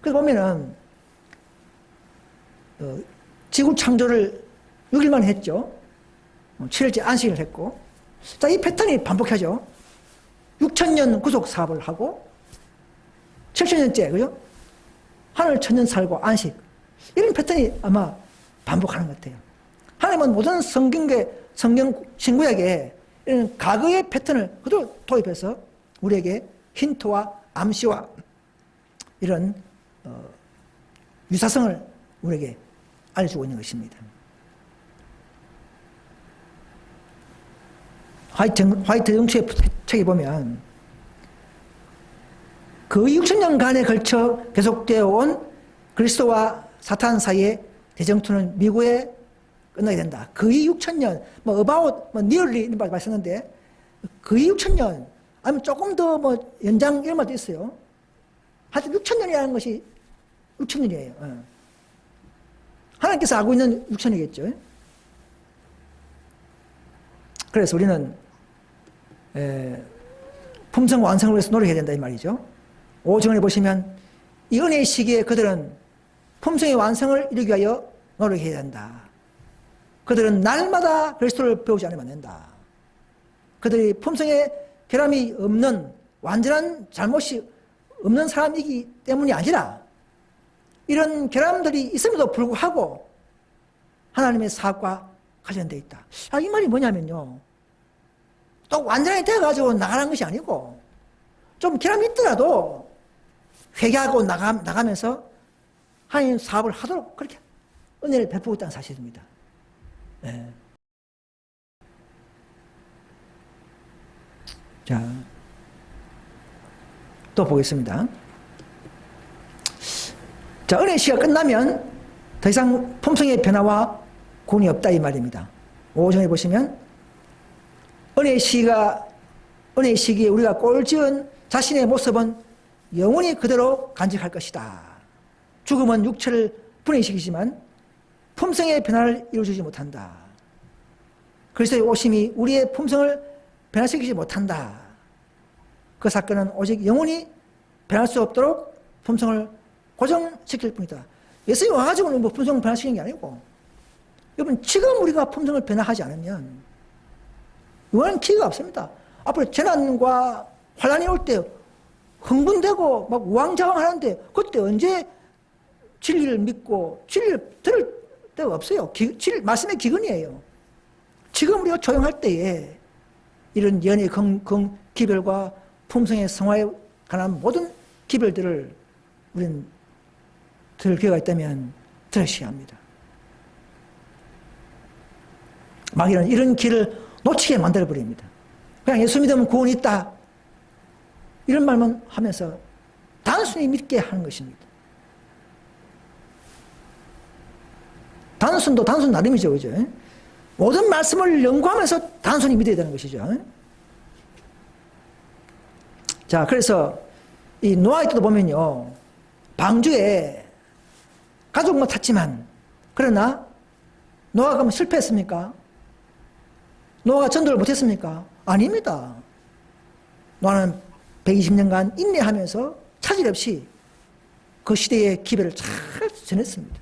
그래서 보면은 지구 창조를 6일만 했죠. 7일째 안식을 했고, 자, 이 패턴이 반복하죠. 6천년 구속 사업을 하고 7천년째, 그죠? 하늘 천년 살고 안식, 이런 패턴이 아마 반복하는 것 같아요. 하나님은 모든 성경 신구약에 이런 과거의 패턴을 그대로 도입해서 우리에게 힌트와 암시와 이런 유사성을 우리에게 알려주고 있는 것입니다. 화이트 영추의 책에 보면 그 6천년간에 걸쳐 계속되어 온 그리스도와 사탄 사이의 대정투는 미국에 끝나게 된다. 거의 6천년, 뭐 about, 뭐 nearly 이런 말 말했는데 거의 6천년, 아니면 조금 더 뭐 연장 이런 말도 있어요. 하여튼 6천년이라는 것이 6천년이에요. 하나님께서 알고 있는 6천이겠죠. 그래서 우리는 품성 완성을 위해서 노력해야 된다 이 말이죠. 5절에 보시면 이 은혜의 시기에 그들은 품성의 완성을 이루기 위하여 노력해야 된다. 그들은 날마다 그리스도를 배우지 않으면 안 된다. 그들이 품성의 결함이 없는 완전한 잘못이 없는 사람이기 때문이 아니라 이런 결함들이 있음에도 불구하고 하나님의 사업과 관련되어 있다. 이 말이 뭐냐면요, 또 완전히 돼가지고 나가는 것이 아니고 좀 결함이 있더라도 회개하고 나가면서 하나님 사업을 하도록 그렇게 은혜를 베푸고 있다는 사실입니다. 네. 자, 또 보겠습니다. 자, 은혜 시가 끝나면 더 이상 품성의 변화와 구원이 없다 이 말입니다. 5절에 보시면 은혜 시기에 우리가 꼴지은 자신의 모습은 영원히 그대로 간직할 것이다. 죽음은 육체를 분해시키지만 품성의 변화를 이루어주지 못한다. 그리스도의 오심이 우리의 품성을 변화시키지 못한다. 그 사건은 오직 영원히 변할 수 없도록 품성을 고정시킬 뿐이다. 예수님이 와가지고는 뭐 품성을 변화시키는 게 아니고, 여러분 지금 우리가 품성을 변화하지 않으면 영원한 기회가 없습니다. 앞으로 재난과 환란이 올 때 흥분되고 막 우왕좌왕하는데 그때 언제 진리를 믿고 진리를 들을 데가 없어요. 말씀의 기근이에요. 지금 우리가 조용할 때에 이런 연의 기별과 품성의 성화에 관한 모든 기별들을 우리는 들을 기회가 있다면 들으셔야 합니다. 마귀는 이런 길을 놓치게 만들어버립니다. 그냥 예수 믿으면 구원이 있다 이런 말만 하면서 단순히 믿게 하는 것입니다. 단순도 단순 나름이죠, 그죠? 모든 말씀을 연구하면서 단순히 믿어야 되는 것이죠. 자, 그래서 이 노아의 때도 보면요, 방주에 가족만 탔지만, 그러나 노아가 뭐 실패했습니까? 노아가 전도를 못했습니까? 아닙니다. 노아는 120년간 인내하면서 차질 없이 그 시대의 기별을 잘 전했습니다.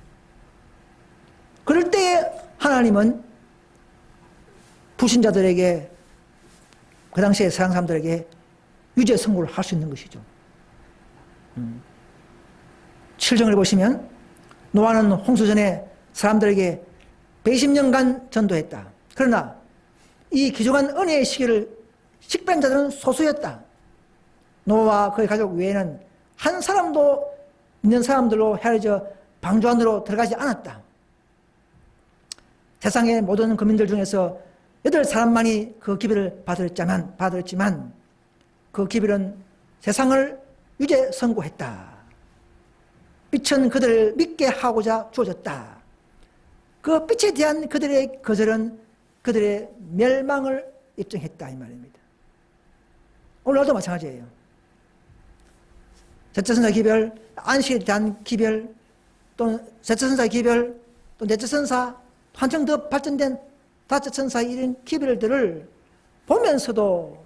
그럴 때에 하나님은 불신자들에게, 그 당시에 세상 사람들에게 유죄 선고를 할 수 있는 것이죠. 7절을 보시면 노아는 홍수 전에 사람들에게 120년간 전도했다. 그러나 이 귀중한 은혜의 시기를 식별한 자들은 소수였다. 노아와 그의 가족 외에는 한 사람도 있는 사람들로 헤아려져 방주 안으로 들어가지 않았다. 세상의 모든 국민들 중에서 8사람만이 그 기별을 받았지만 그 기별은 세상을 유죄 선고했다. 빛은 그들을 믿게 하고자 주어졌다. 그 빛에 대한 그들의 거절은 그들의 멸망을 입증했다 이 말입니다. 오늘도 마찬가지예요. 셋째 선사 기별, 안식에 대한 기별, 또는 셋째 선사 기별, 또 넷째 선사, 한층 더 발전된 다섯 천사의 이런 기별들을 보면서도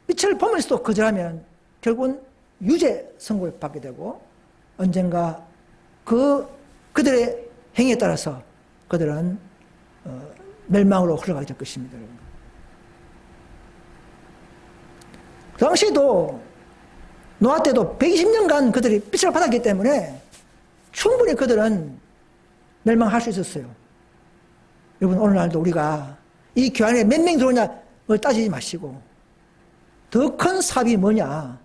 빛을 보면서도 거절하면 결국은 유죄 선고를 받게 되고 언젠가 그들의 행위에 따라서 그들은 멸망으로 흘러가게 될 것입니다. 그 당시에도 노아 때도 120년간 그들이 빛을 받았기 때문에 충분히 그들은 멸망할 수 있었어요. 여러분 오늘날도 우리가 이 교회 안에 몇 명 들어오냐를 따지지 마시고 더 큰 사업이 뭐냐,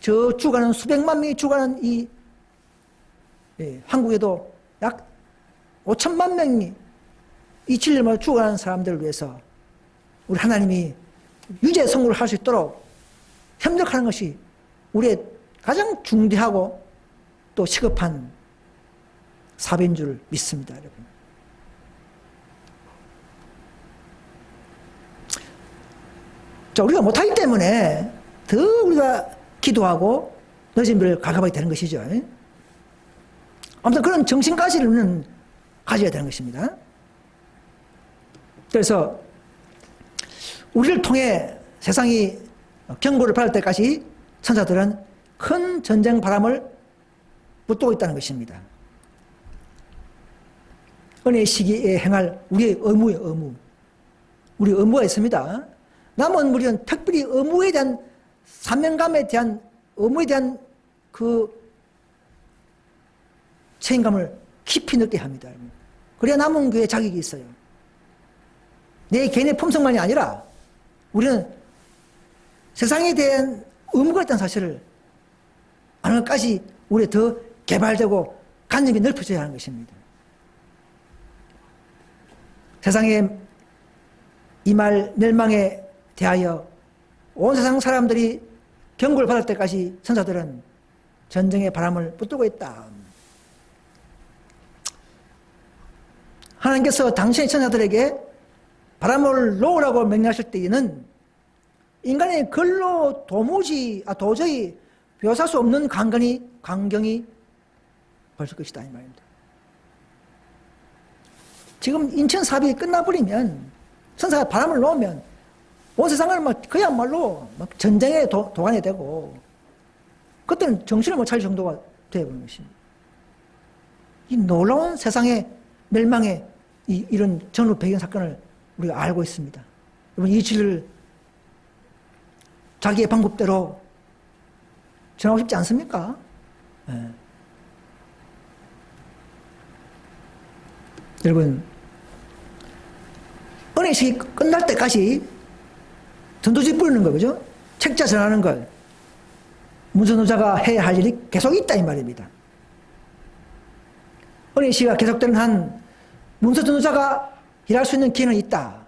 저 죽어가는 수백만 명이 죽어가는 이 한국에도 약 5천만 명이 이 진리로 죽어가는 사람들을 위해서 우리 하나님이 유죄 선고를 할 수 있도록 협력하는 것이 우리의 가장 중대하고 또 시급한 사업인 줄 믿습니다, 여러분. 자, 우리가 못하기 때문에 더 우리가 기도하고 늦은 일을 가감하게 되는 것이죠. 아무튼 그런 정신가지는 가져야 되는 것입니다. 그래서 우리를 통해 세상이 경고를 받을 때까지 천사들은 큰 전쟁 바람을 붙들고 있다는 것입니다. 은혜의 시기에 행할 우리의 의무. 우리 의무가 있습니다. 남은 우리는 특별히 의무에 대한 사명감에 대한 의무에 대한 그 책임감을 깊이 느끼게 합니다. 그래야 남은 교회에 자격이 있어요. 내 개인의 품성만이 아니라 우리는 세상에 대한 의무가 있다는 사실을 아는 것까지 우리 더 개발되고 관념이 넓혀져야 하는 것입니다. 세상의 이 말 멸망에 대하여 온 세상 사람들이 경고를 받을 때까지 천사들은 전쟁의 바람을 붙들고 있다. 하나님께서 당신의 천사들에게 바람을 놓으라고 명령하실 때에는 인간의 글로 도저히 묘사할 수 없는 광경이 벌써 것이다 이 말입니다. 지금 인천 사업이 끝나버리면 천사가 바람을 놓으면 온 세상을 그야말로 전쟁의 도가니 되고 그때는 정신을 못 차릴 정도가 되어버리는 것입니다. 이 놀라운 세상의 멸망의 이런 전후 배경 사건을 우리가 알고 있습니다. 여러분 이 진리를 자기의 방법대로 전하고 싶지 않습니까? 네. 여러분 은혜식이 끝날 때까지 전도지 뿌리는 거, 그죠? 책자 전하는 걸 문서노자가 해야 할 일이 계속 있다 이 말입니다. 은혜식이 계속되는 한 문서전도자가 일할 수 있는 기회는 있다.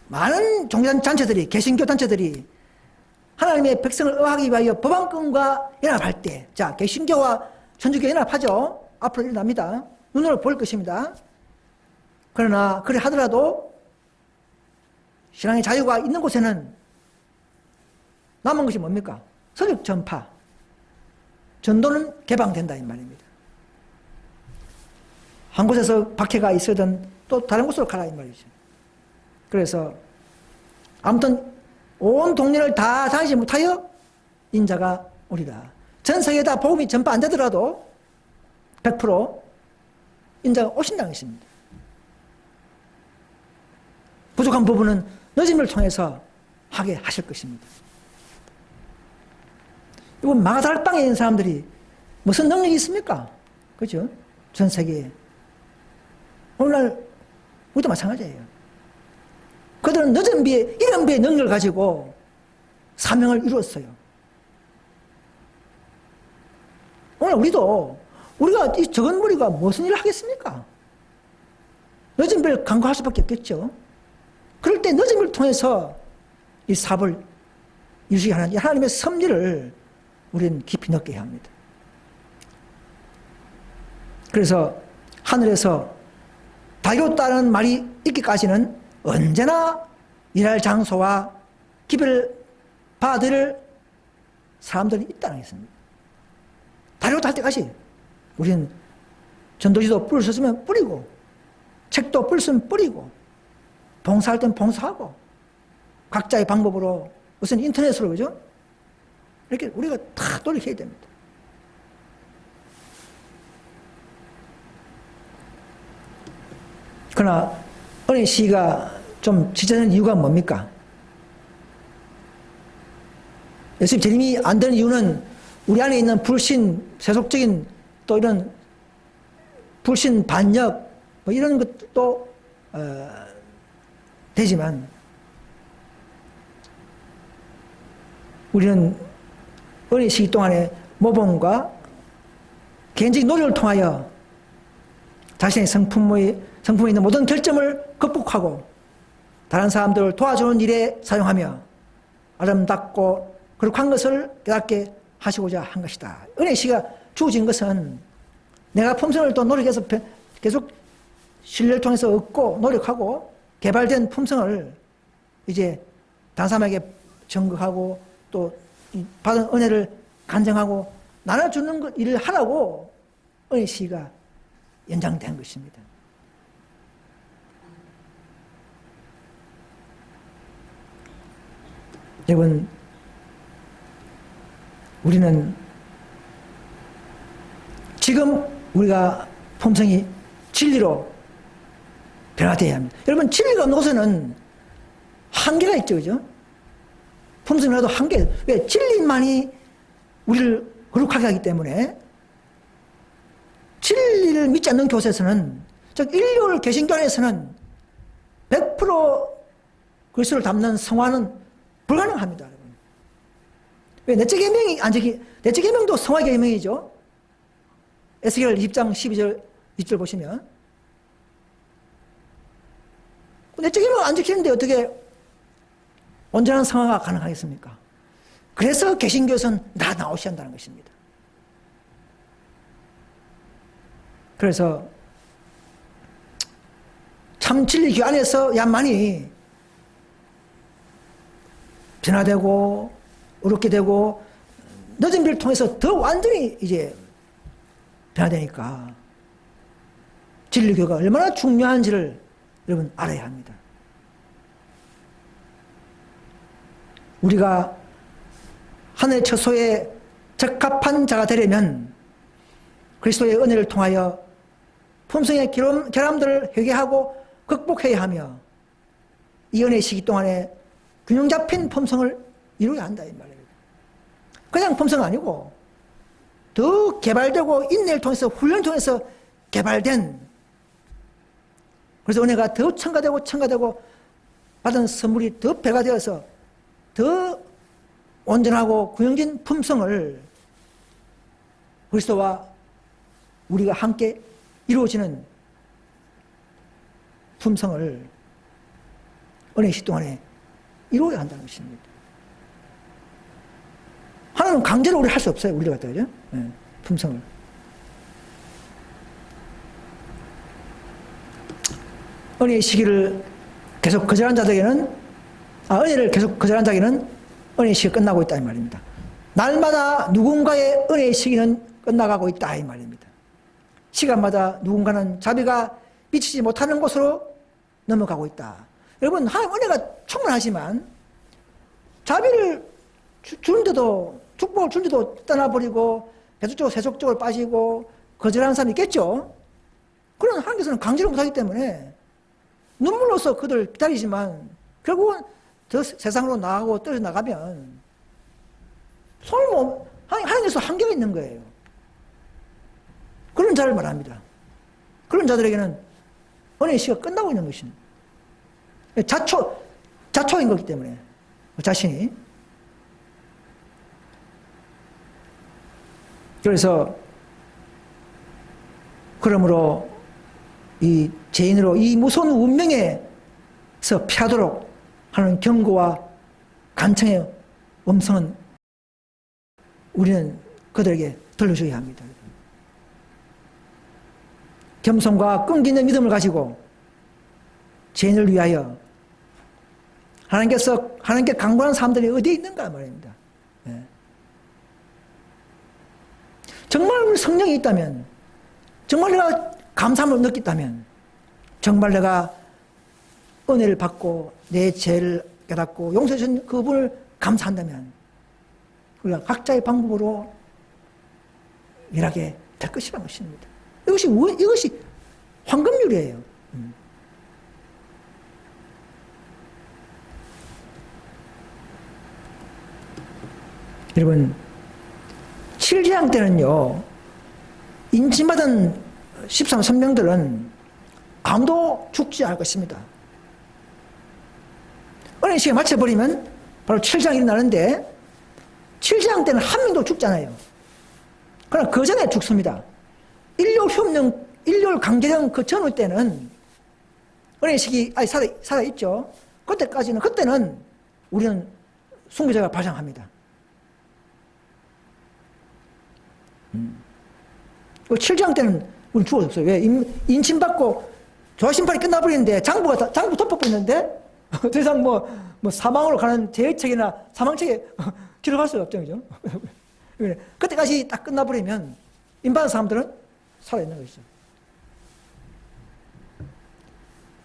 많은 종교단체들이, 개신교 단체들이 하나님의 백성을 의하기 위하여 법안권과 연합할 때, 자, 개신교와 천주교 연합하죠. 앞으로 일어납니다. 눈으로 볼 것입니다. 그러나 그래 하더라도 신앙의 자유가 있는 곳에는 남은 것이 뭡니까? 서적 전파, 전도는 개방된다 이 말입니다. 한 곳에서 박해가 있어든 또 다른 곳으로 가라 이 말이죠. 그래서 아무튼 온 동네를 다 다니지 못하여 인자가 오리라. 전 세계에 다 복음이 전파 안 되더라도 100% 인자가 오신다는 것입니다. 부족한 부분은 늦음을 통해서 하게 하실 것입니다. 이건 마가다락 땅에 있는 사람들이 무슨 능력이 있습니까? 그죠? 전 세계에. 오늘날 우리도 마찬가지예요. 그들은 늦은 비에, 이른 비의 능력을 가지고 사명을 이루었어요. 오늘 우리가 이 적은 무리가 무슨 일을 하겠습니까? 늦은 비를 간구할 수밖에 없겠죠. 그럴 때 늦은 비를 통해서 이 사업을 이루시게 하는 하나님의 섭리를 우리는 깊이 느껴야 합니다. 그래서 하늘에서 다교다는 말이 있기까지는 언제나 일할 장소와 기별을 받을 사람들이 있다는 것입니다. 다교다 할 때까지 우리는 전도지도 뿌릴 수 있으면 뿌리고, 책도 뿌릴 수 있으면 뿌리고, 봉사할 땐 봉사하고, 각자의 방법으로, 우선 인터넷으로, 그죠? 이렇게 우리가 다 노력해야 됩니다. 그러나 은혜 시기가 좀 지체되는 이유가 뭡니까? 예수님 재림이 안 되는 이유는 우리 안에 있는 불신, 세속적인 또 이런 불신 반역 뭐 이런 것도 되지만 우리는 은혜 시기 동안에 모범과 개인적인 노력을 통하여 자신의 성품에 있는 모든 결점을 극복하고 다른 사람들을 도와주는 일에 사용하며 아름답고 거룩한 것을 깨닫게 하시고자 한 것이다. 은혜 시가 주어진 것은 내가 품성을 또 노력해서 계속 신뢰를 통해서 얻고 노력하고 개발된 품성을 이제 다른 사람에게 전거하고 또 받은 은혜를 간증하고 나눠주는 일을 하라고 은혜 시가 연장된 것입니다. 여러분, 우리는 지금 우리가 품성이 진리로 변화되어야 합니다. 여러분, 진리가 없는 곳에는 한계가 있죠, 그죠? 품성이라도 한계. 왜? 진리만이 우리를 거룩하게 하기 때문에 진리를 믿지 않는 교세에서는, 즉 인류를 개신교 안에서는 100% 그리스도를 담는 성화는 불가능합니다, 여러분. 왜? 넷째 계명이 넷째 계명도 성화 계명이죠. 에스겔 20장 12절 20절 보시면 넷째 계명을 안 지키는데 어떻게 온전한 성화가 가능하겠습니까? 그래서 개신교에서는 다 나오셔야 한다는 것입니다. 그래서 참 진리교 안에서야만이 변화되고 어렵게 되고 늦은 비를 통해서 더 완전히 이제 변화되니까 진리교가 얼마나 중요한지를 여러분 알아야 합니다. 우리가 하늘의 처소에 적합한 자가 되려면 그리스도의 은혜를 통하여 품성의 결함들을 회개하고 극복해야 하며 이 은혜 시기 동안에 균형 잡힌 품성을 이루어야 한다 이 말이에요. 그냥 품성 아니고 더 개발되고 인내를 통해서 훈련을 통해서 개발된, 그래서 은혜가 더 첨가되고 받은 선물이 더 배가 되어서 더 온전하고 구형진 품성을 그리스도와 우리가 함께 이루어지는 품성을 은혜 시 동안에 이루어야 한다는 것입니다. 하나님은 강제로 우리 할 수 없어요. 우리가 그죠? 네, 품성을. 은혜의 시기를 계속 거절한 자들에게는, 은혜를 계속 거절한 자에게는 은혜의 시기가 끝나고 있다 이 말입니다. 날마다 누군가의 은혜의 시기는 끝나가고 있다 이 말입니다. 시간마다 누군가는 자비가 미치지 못하는 곳으로 넘어가고 있다. 여러분, 하나님 은혜가 충분하지만 자비를 주는데도, 축복을 주는데도 떠나버리고 계속적으로 세속적으로 빠지고 거절하는 사람이 있겠죠. 그런 하나님께서는 강제로 못하기 때문에 눈물로서 그들 기다리지만 결국은 더 세상으로 나가고 떨어져 나가면 하나님께서 한계가 있는 거예요. 그런 자를 말합니다. 그런 자들에게는 은혜의 시가 끝나고 있는 것입니다. 자초인 거기 때문에 자신이. 그래서 그러므로 이 죄인으로 이 무서운 운명에서 피하도록 하는 경고와 간청의 음성은 우리는 그들에게 들려줘야 합니다. 겸손과 끈기 있는 믿음을 가지고 죄인을 위하여 하나님께 강구하는 사람들이 어디에 있는가 말입니다. 네. 정말 우리 성령이 있다면, 정말 내가 감사함을 느꼈다면, 정말 내가 은혜를 받고 내 죄를 깨닫고 용서해 주신 그분을 감사한다면 우리가 각자의 방법으로 일하게 될 것이라는 것입니다. 이것이 황금률이에요. 여러분, 7재앙 때는요, 인침받은 13선명들은 아무도 죽지 않을 것입니다. 은혜 시간에 맞춰버리면 바로 7재앙이 일어나는데, 7재앙 때는 한 명도 죽잖아요. 그러나 그 전에 죽습니다. 일요일 강제령 그 전후 때는 은혜 시기 살아있죠. 그때는 우리는 순교자가 발생합니다. 7장 때는 우리 죽었어요. 왜? 인침받고 조심판이 끝나버리는데 장부 덮어버리는데 더 이상 사망으로 가는 재해책이나 사망책에 기록할 수가 없죠. 그죠? 그때까지 딱 끝나버리면 인받은 사람들은 살아있는 것이죠.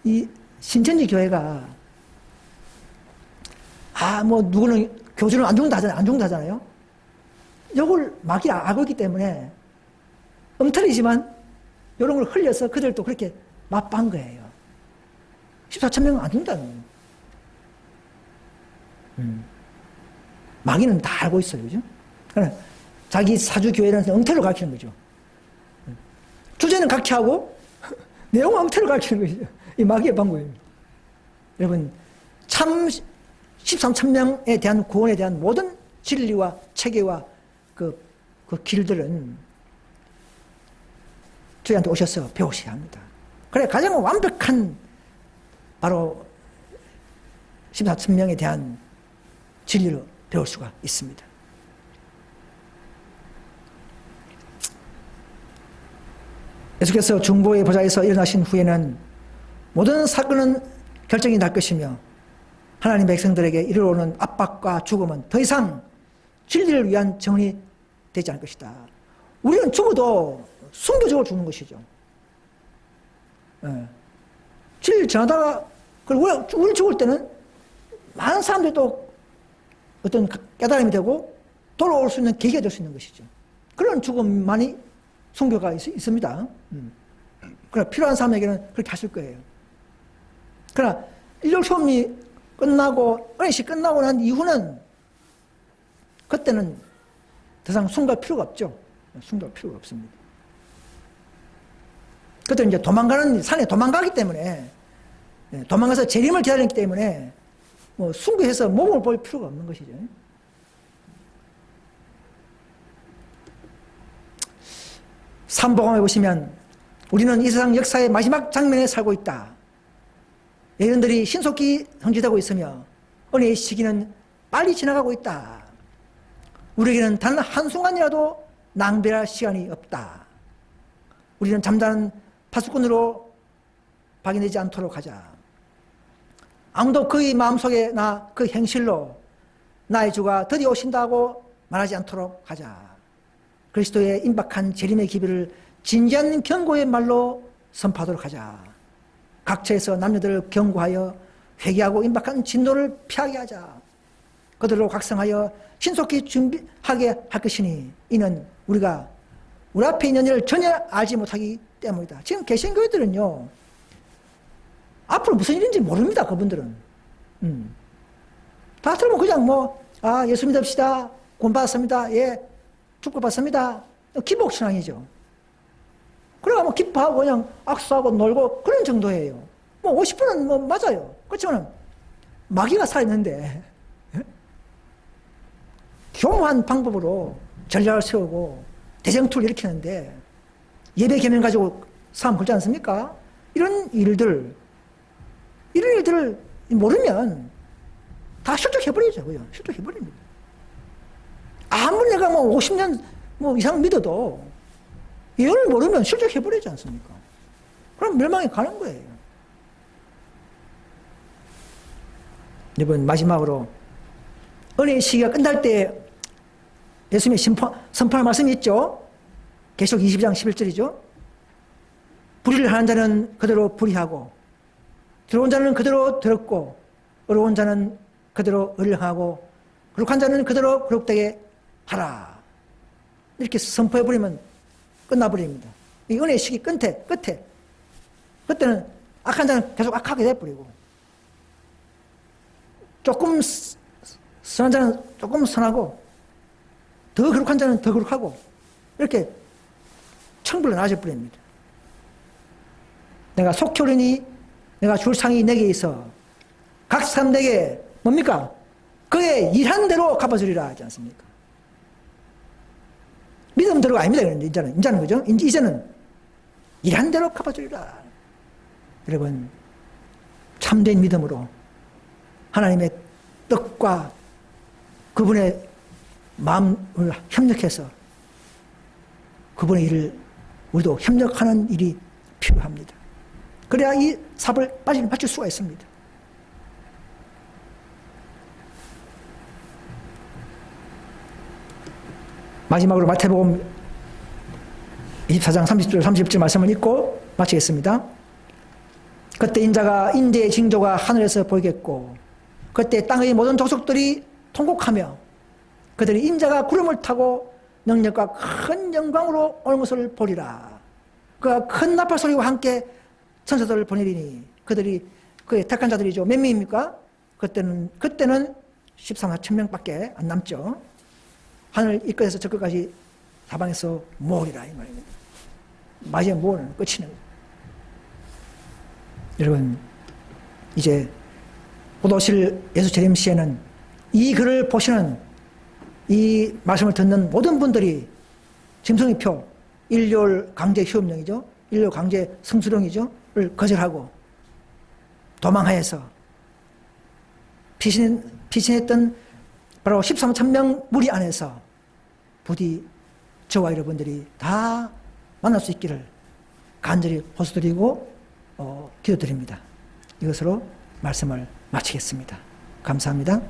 이 신천지 교회가 누구는 교주는 안 죽는다잖아요. 이걸 마귀 알고 있기 때문에 엉터리지만 이런 걸 흘려서 그들도 그렇게 맛본 거예요. 14,000명은 안 죽는다는 거예요. 마귀는 다 알고 있어요. 그죠? 그러니까 자기 사주교회는 엉터리로 가르치는 거죠. 주제는 각취하고 내용은 엉터리로 가르치는 것이죠. 이 마귀의 방법입니다. 여러분, 참 13,000명에 대한 구원에 대한 모든 진리와 체계와 그 길들은 저희한테 오셔서 배우셔야 합니다. 그래, 가장 완벽한 바로 14,000명에 대한 진리를 배울 수가 있습니다. 예수께서 중보의 보좌에서 일어나신 후에는 모든 사건은 결정이 날 것이며 하나님 백성들에게 이르러오는 압박과 죽음은 더 이상 진리를 위한 정이 되지 않을 것이다. 우리는 죽어도 순교적으로 죽는 것이죠. 진리를 전하다가, 그리고 우리 죽을 때는 많은 사람들이 또 어떤 깨달음이 되고 돌아올 수 있는 계기가 될 수 있는 것이죠. 그런 죽음만이 순교가 있습니다. 그러나 필요한 사람에게는 그렇게 하실 거예요. 그러나 일요일 수업이 끝나고, 은혜시 끝나고 난 이후는 그때는 더 이상 순교할 필요가 없죠. 순교할 필요가 없습니다. 그때는 이제 산에 도망가기 때문에, 도망가서 재림을 기다리기 때문에 순교해서 몸을 볼 필요가 없는 것이죠. 삼복음에 보시면 우리는 이 세상 역사의 마지막 장면에 살고 있다. 예언들이 신속히 성취되고 있으며 은혜의 시기는 빨리 지나가고 있다. 우리에게는 단 한순간이라도 낭비할 시간이 없다. 우리는 잠자는 파수꾼으로 박인되지 않도록 하자. 아무도 그의 마음속에나 그 행실로 나의 주가 드디어 오신다고 말하지 않도록 하자. 그리스도의 임박한 재림의 기비를 진지한 경고의 말로 선포하도록 하자. 각처에서 남녀들을 경고하여 회개하고 임박한 진노를 피하게 하자. 그들로 각성하여 신속히 준비하게 할 것이니 이는 우리가 우리 앞에 있는 일을 전혀 알지 못하기 때문이다. 지금 개신교회들은요, 앞으로 무슨 일인지 모릅니다. 그분들은. 다 들으면 그냥 예수 믿읍시다. 구원받았습니다. 예, 축복받습니다. 기복신앙이죠. 그래가 뭐 기뻐하고 그냥 악수하고 놀고 그런 정도예요. 뭐 50%는 뭐 맞아요. 그렇지만 마귀가 살아있는데 교묘한 방법으로 전략을 세우고 대쟁투를 일으키는데 예배 개념 가지고 싸움 걸지 않습니까? 이런 일들을 모르면 다 실족해버리죠. 그죠? 실족해버립니다. 아무리 내가 뭐 50년 뭐 이상 믿어도 예언을 모르면 실족해버리지 않습니까? 그럼 멸망에 가는 거예요. 여러분, 마지막으로 은혜의 시기가 끝날 때 예수님의 선포할 말씀이 있죠. 계시록 22장 11절이죠. 불의를 하는 자는 그대로 불의하고 들어온 자는 그대로 더럽고 의로운 자는 그대로 의를 행하고 거룩한 자는 그대로 거룩되게 하라. 이렇게 선포해버리면 끝나버립니다. 이 은혜의 시기 끝에 그때는 악한 자는 계속 악하게 돼버리고 조금 선한 자는 조금 선하고 더 거룩한 자는 더 거룩하고 이렇게 청불로 나눠져 버립니다. 내가 속효리니 내가 줄 상이 내게 있어 각 사람 내게 뭡니까? 그의 일한 대로 갚아주리라 하지 않습니까? 믿음대로가 아닙니다. 이제는 그죠? 이제는 일한 대로 갚아주리라. 여러분, 참된 믿음으로 하나님의 뜻과 그분의 마음을 협력해서 그분의 일을 우리도 협력하는 일이 필요합니다. 그래야 이 삽을 빨리 맞출 수가 있습니다. 마지막으로 마태복음 24장 30절 30절 말씀을 읽고 마치겠습니다. 그때 인자가 인대의 징조가 하늘에서 보이겠고 그때 땅의 모든 족속들이 통곡하며 그들이 인자가 구름을 타고 능력과 큰 영광으로 오는 것을 보리라. 그가 큰 나팔 소리와 함께 천사들을 보내리니 그들이 그의 택한 자들이죠. 몇 명입니까? 그때는 13만 1,000명밖에 안 남죠. 하늘 이 끝에서 저 끝까지 사방에서 모으리라 이 말입니다. 마지막 모으는 끝이는. 여러분, 이제 곧 오실 예수 재림 시에는 이 글을 보시는 이 말씀을 듣는 모든 분들이 짐승의표 일요일 강제 휴업령이죠. 일요일 강제 성수령이죠.를 거절하고 도망하여서 피신했던 바로 13만 1,000명 무리 안에서 부디 저와 여러분들이 다 만날 수 있기를 간절히 호소드리고 기도드립니다. 이것으로 말씀을 마치겠습니다. 감사합니다.